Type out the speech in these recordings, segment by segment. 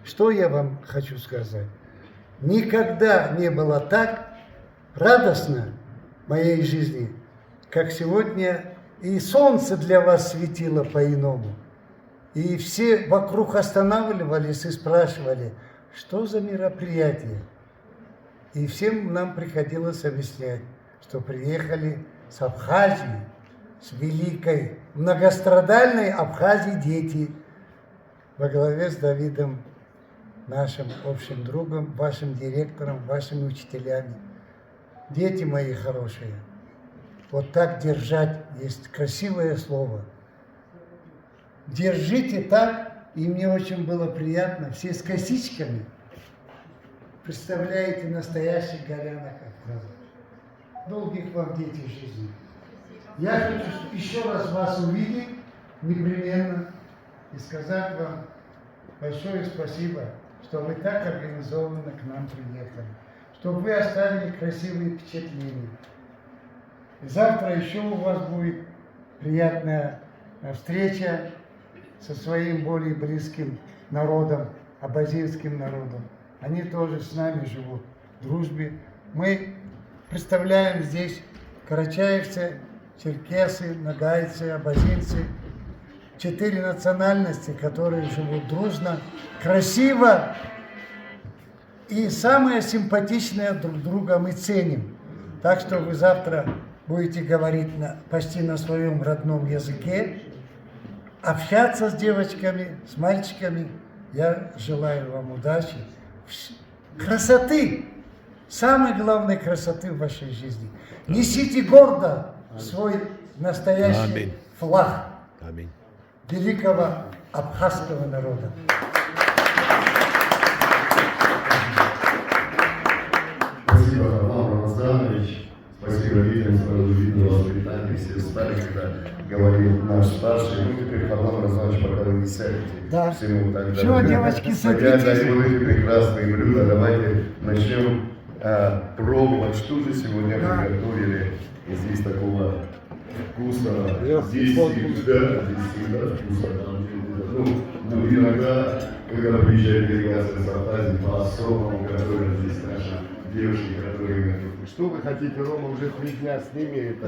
Что я вам хочу сказать? Никогда не было так радостно в моей жизни, как сегодня. И солнце для вас светило по-иному. И все вокруг останавливались и спрашивали, что за мероприятие. И всем нам приходилось объяснять, что приехали с Абхазии, с великой, многострадальной Абхазии дети во главе с Давидом, нашим общим другом, вашим директором, вашими учителями. Дети мои хорошие, вот так держать, есть красивое слово. Держите так, и мне очень было приятно, все с косичками. Представляете настоящих горянок Кавказа. Долгих вам, дети, жизни. Я хочу еще раз вас увидеть непременно и сказать вам большое спасибо, что вы так организованно к нам приехали, чтобы вы оставили красивые впечатления. И завтра еще у вас будет приятная встреча со своим более близким народом, абазинским народом. Они тоже с нами живут в дружбе. Мы представляем здесь карачаевцы, черкесы, нагайцы, абазинцы. 4 национальности, которые живут дружно, красиво и самое симпатичное друг друга мы ценим. Так что вы завтра будете говорить почти на своем родном языке, общаться с девочками, с мальчиками. Я желаю вам удачи, красоты, самой главной красоты в вашей жизни. Несите гордо свой настоящий флаг великого абхазского народа. Спасибо, Роман Рамазанович. Спасибо, видим, сразу видно вас Британии, все встали, когда говорил наш старший. Ну, теперь, Роман Рамазанович, пока вы не сядете. Да. Всему тогда. Все, девочки, садитесь. И вот эти прекрасные блюда. Давайте начнем пробовать, что же сегодня приготовили из такого вкусного. Здесь всегда вкусно. Ну, иногда, когда приезжает делегация с Абхазии, по-особому готовят здесь наши девушки, которые готовят. Что вы хотите, Рома, уже 3 дня с ними это?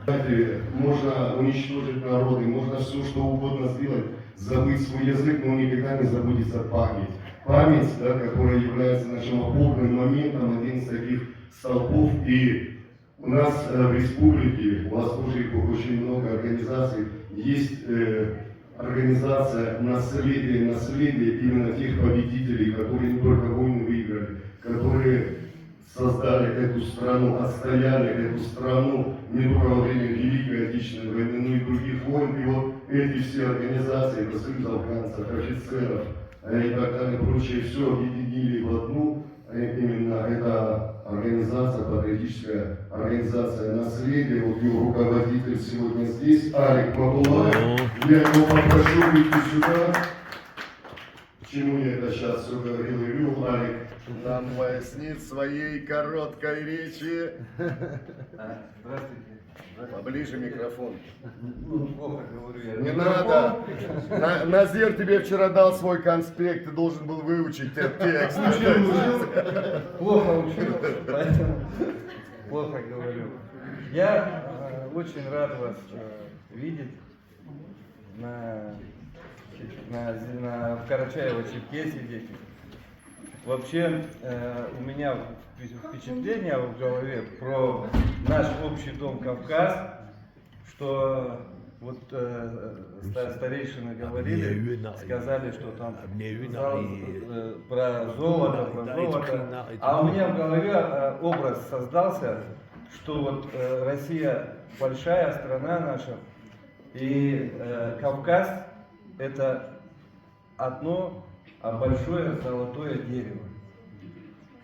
Знаете, можно уничтожить народы, можно все что угодно сделать, забыть свой язык, но никогда не забудется память. Память, да, которая является нашим опорным моментом, один из таких столпов. И у нас в республике, у вас тоже очень много организаций, есть организация наследия именно тех победителей, которые не только войны выиграли, которые создали эту страну, отстояли эту страну не только во время Великой Отечественной войны, но и других войн. И вот эти все организации, это союз афганцев, офицеров и так далее, прочее, все объединили в одну. Именно эта организация, патриотическая организация наследия, вот ее руководитель сегодня здесь, Алик Мабулаев. Я его попрошу выйти сюда. Почему я это сейчас все говорил, Илью, Алик нам пояснит своей короткой речи. Здравствуйте. Поближе микрофон. Плохо говорю я. Не надо. Назир тебе вчера дал свой конспект, ты должен был выучить этот текст. Плохо учил, поэтому плохо говорю. Я очень рад вас видеть в Карачаево-Черкесии, дети. Вообще, у меня впечатление в голове про наш общий дом Кавказ, что вот старейшины говорили, сказали, что там про золото, а у меня в голове образ создался, что вот Россия большая страна наша, и Кавказ это одно большое золотое дерево.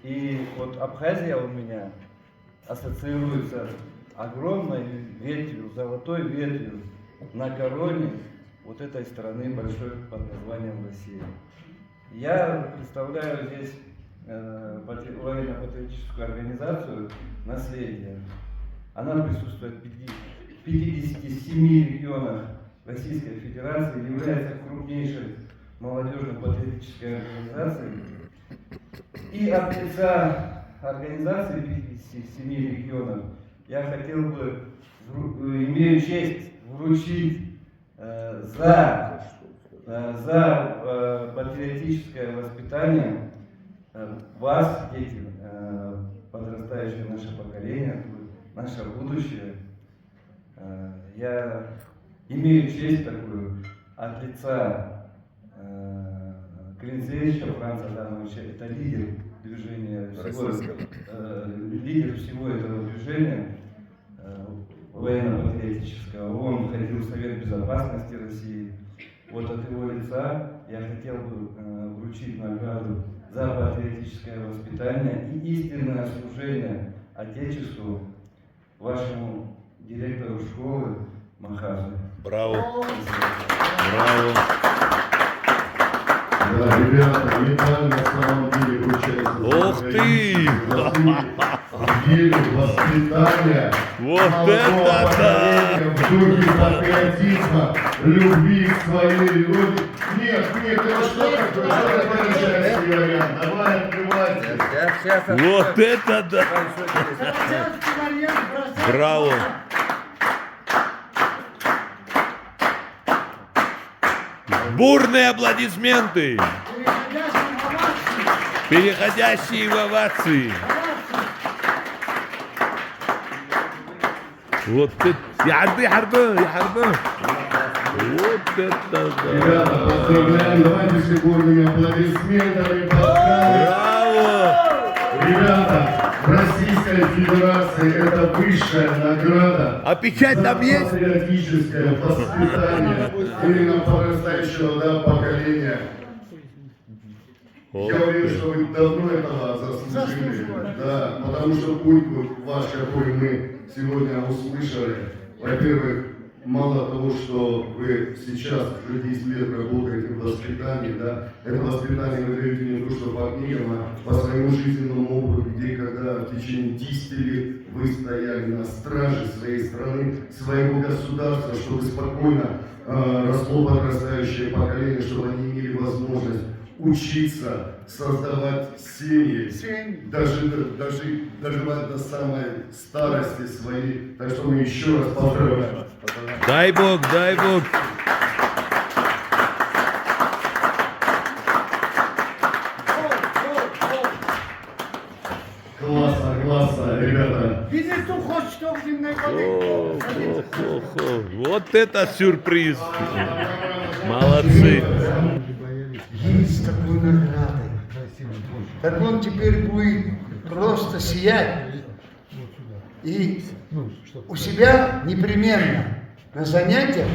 И вот Абхазия у меня ассоциируется огромной ветвью, золотой ветвью на короне вот этой страны большой под названием Россия. Я представляю здесь военно-патриотическую организацию «Наследие». Она присутствует в 57 регионах Российской Федерации, является крупнейшей молодежно-патриотической организации. И от лица организации 57 регионов я хотел бы, имею честь вручить за патриотическое воспитание вас, дети, подрастающее наше поколение, наше будущее. Я имею честь такую от лица Клинцевича Франца Адамовича, это лидер движения, лидер всего этого движения военно-патриотического. Он входил в Совет Безопасности России. Вот от его лица я хотел бы вручить награду за патриотическое воспитание и истинное служение Отечеству вашему директору школы Махазу. Браво! Браво! Да, ребята, медаль на самом деле вручается. Ух ты! В деле воспитания Вот молодого это да! поколения в духе патриотизма, любви к своей родине. Нет, это что такое? Что такое начальный вариант? Давай, открывайте. Вот это да! Гражданский вариант бросать Браво! Бурные аплодисменты! переходящим Переходящие в овации. в овации! Вот это... Я Харбан! Вот это да! Ребята, поздравляем, давайте с бурными аплодисментами поздравим. Браво! Ребята, Российская Федерация – это высшая награда А печать там за есть? патриотическое воспитание именно подрастающего поколения. Я уверен, что вы давно этого заслужили. Да, потому что путь ваш, какой мы сегодня услышали, во-первых, мало того, что вы сейчас уже 10 лет работаете в воспитании, да, это воспитание вы даете не то, что по книгам, а по своему жизненному опыту, где когда в течение 10 лет вы стояли на страже своей страны, своего государства, чтобы спокойно росло подрастающее поколение, чтобы они имели возможность учиться, создавать семьи, доживать до самой старости своей. Так что мы еще раз поздравляем. Дай Бог, дай Бог! Классно, классно, ребята. Видишь, кто хочет, что в дневной Вот это сюрприз! Молодцы! Есть такой наградой. Так он теперь будет просто сиять. И у себя непременно на занятиях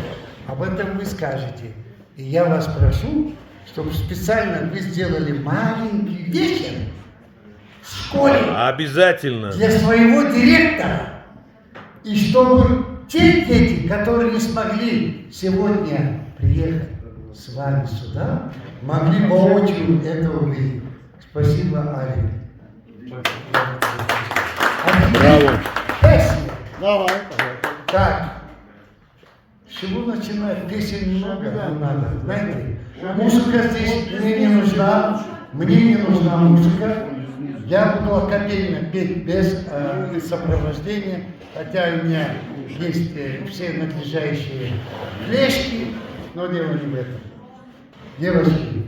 об этом вы скажете. И я вас прошу, чтобы специально вы сделали маленький вечер в школе Обязательно! для своего директора. И чтобы те дети, которые не смогли сегодня приехать с вами сюда, могли воочию это увидеть. Спасибо, Ари. Браво! Песня. Давай. Так. С чего начинать? Песен много, но надо. Знаете, музыка здесь мне не нужна. Мне не нужна музыка. Я буду акапельно петь без сопровождения, хотя у меня есть все надлежащие флешки, но дело не в этом. Девочки,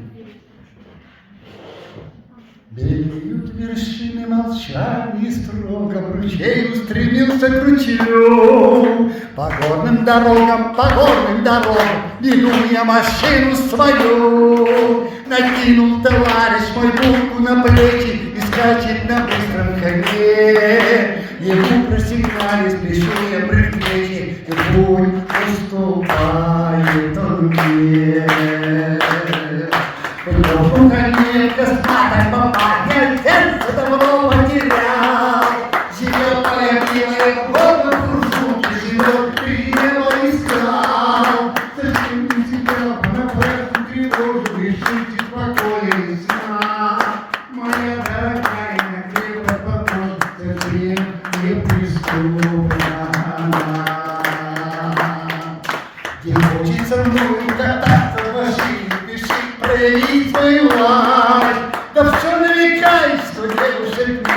белеют вершины молчания, строго в ручей устремился к ручью. По горным дорогам, веду я машину свою. Накинул товарищ мой булку на плечи и скачет на быстром коне. Ему просигнали, спешу я предплечье, и путь уступает он мне. Потому коне косматой попадет, сердце добро потерял. Живет моя милая, вот в кружке живет, ты его искал. Зачем ты себя понапрасну тревожу, решите спокойно сна. Моя дорогая, накрыла покой, совсем не преступна. Где хочется мною кататься в машине, пиши про свою власть. Да все навекай, что девушек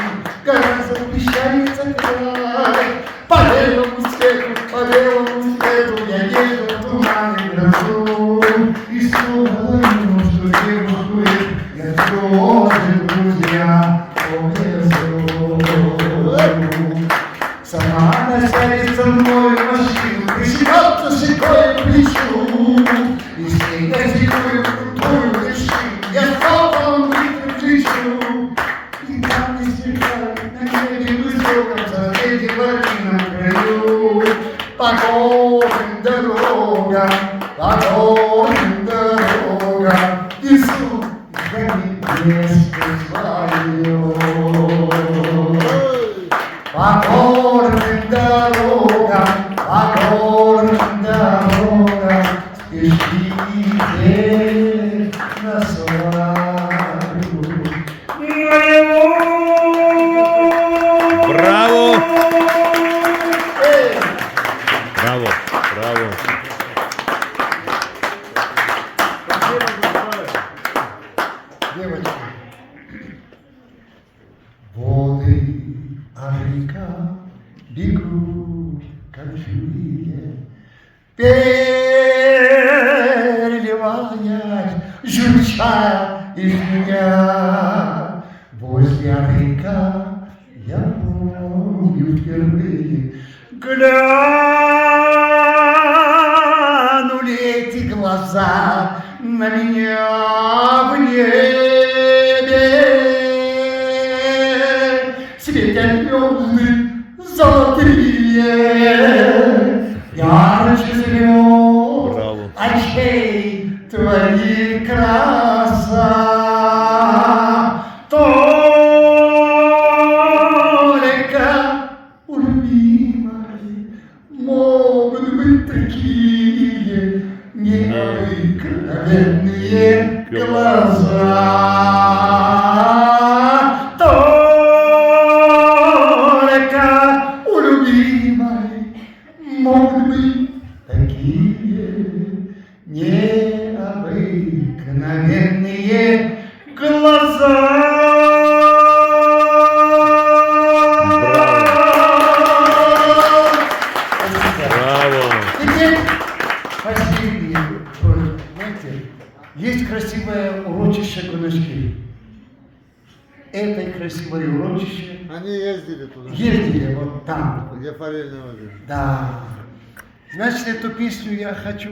гораздо обещается край. По белому свету я езжу в тумане грозу. И снова говорю, что девушку я тоже, друзья, повезу. Сама носится со мной в машину, прижиматься щекой к плечу. И с ней газикую крутую вершину я стопом кричу. И там не стихает на небе высоком, за эти воды на краю. По горным дорогам, несу небесную свою. По горным дорогам, спешите на свадьбу. Браво! Браво, браво. Девочки, воды Африка бегут, как живые, переливаясь, журча из меня. Возле Африка я помню впервые, глянули эти глаза на меня в небе. Светят звезды золотые, ярче звезд, Браво. очей твоих краса. Только у любимой могут быть такие необыкновенные глаза. Только у любимой могут быть такие необыкновенные глаза. Браво! Теперь последний просьба. Знаете, есть красивое урочище Гунашки. Это красивое урочище. Они ездили туда, Ездили вот там. где форельный озеро. Да. Значит, эту песню я хочу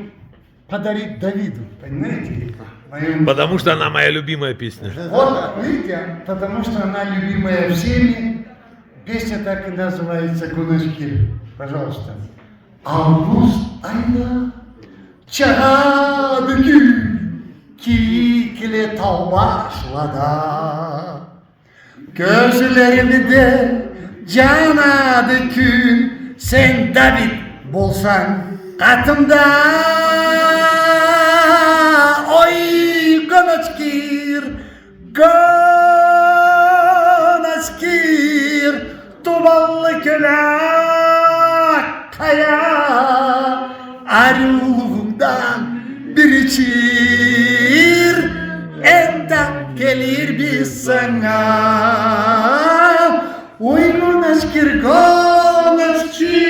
подарить Давиду, понимаете? Моему- Потому что она моя любимая песня. Вот, видите, потому что она любимая всеми. Песня так и называется «Гунашки». Пожалуйста. Август айна чарадыгы кикіле тауба ашлада. Gözlerimde canadı gün, sen David bolsan katımda. Oy Ganaçkir, Ganaçkir, tuballı kölak kaya. Ayrılığımdan bir içir, entak gelir biz sana. Oy Ganaçkir, Ganaçkir,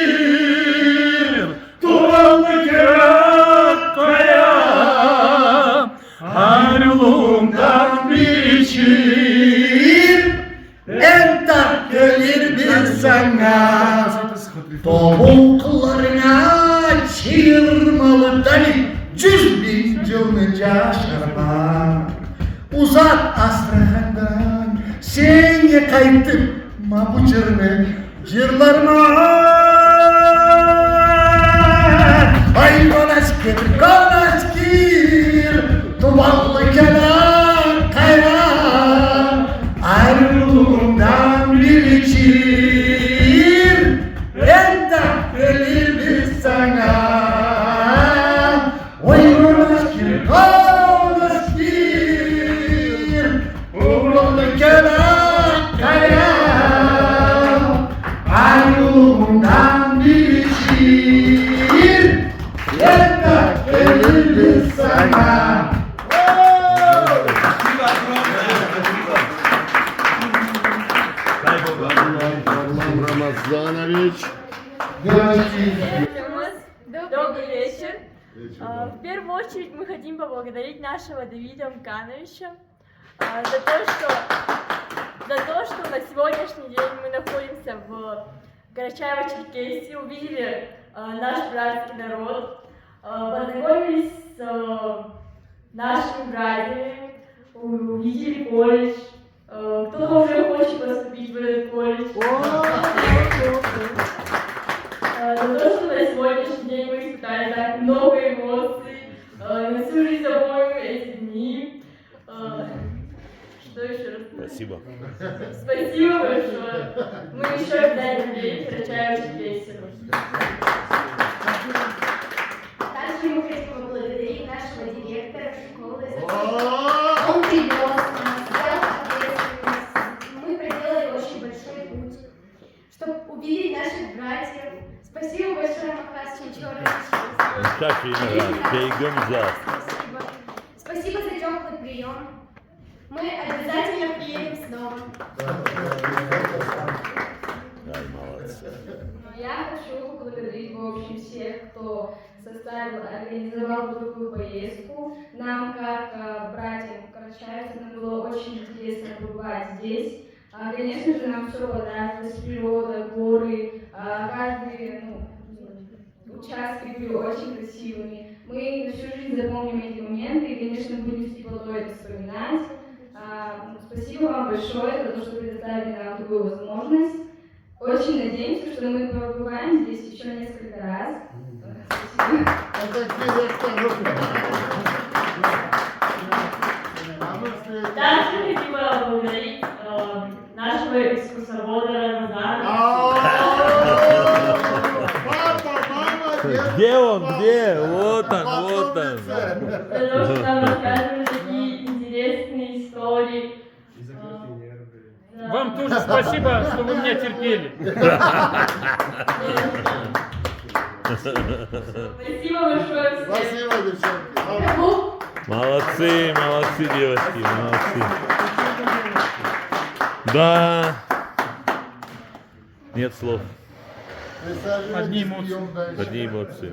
tuballı kölak kaya. Ayrılığımdan bir içir, entak gelir biz sana. Topuklarına çığırmalı David 100.000 yılınca şarma. Uzak Astrahan'dan seni kayıttım ma bu cırlarıma. Ay Ganaçkir, Ganaçkir, tuballı kelam kayra. Ayrılığımdan bir içir, entak gelir biz sana. Oy Ganaçkir, Ganaçkir, tuballı kelam kayra. Ayrılığımdan bir içir, entak gelir В первую очередь мы хотим поблагодарить нашего Давида Мкановича за то, что на сегодняшний день мы находимся в Карачаево-Черкесии, увидели наш братский народ, познакомились с нашими братьями, увидели колледж. Кто-то уже хочет поступить в этот колледж. За то, что на сегодняшний день мы испытали так много эмоций, на всю жизнь запомним эти дни. Что еще раз? Спасибо. Спасибо большое. Мы еще обязательно приедем в Карачаево-Черкесию. Также мы хотим поблагодарить нашего директора школы за то, что он привез нас, взял ответственность. Мы проделали очень большой путь, чтобы увидеть наших братьев. Спасибо большое, Махас Чинчорович. Как перейдем за. Спасибо. Спасибо за теплый прием. Мы обязательно приедем снова. Ай, молодцы. Я хочу поблагодарить, в общем, всех, кто организовал такую поездку. Нам, как братьям карачаевцам, было очень интересно побывать здесь. Конечно же, нам все понравилось, природа, горы, каждый участки были очень красивыми. Мы на всю жизнь запомним эти моменты и, конечно, будем с теплотой это вспоминать. Спасибо вам большое за то, что предоставили нам такую возможность. Очень надеемся, что мы побываем здесь еще несколько раз. Спасибо. Также хотим поблагодарить нашего экскурсовода Рамазана. Где он? Где? Вот он, вот он. За то, что нам рассказывали такие интересные истории. Вам тоже спасибо, что вы меня терпели. Спасибо большое всем. Спасибо, девчонки. Молодцы, молодцы, девочки, молодцы. Да. Нет слов. Присаживайтесь, Одни эмоции. пьем дальше. Одни эмоции.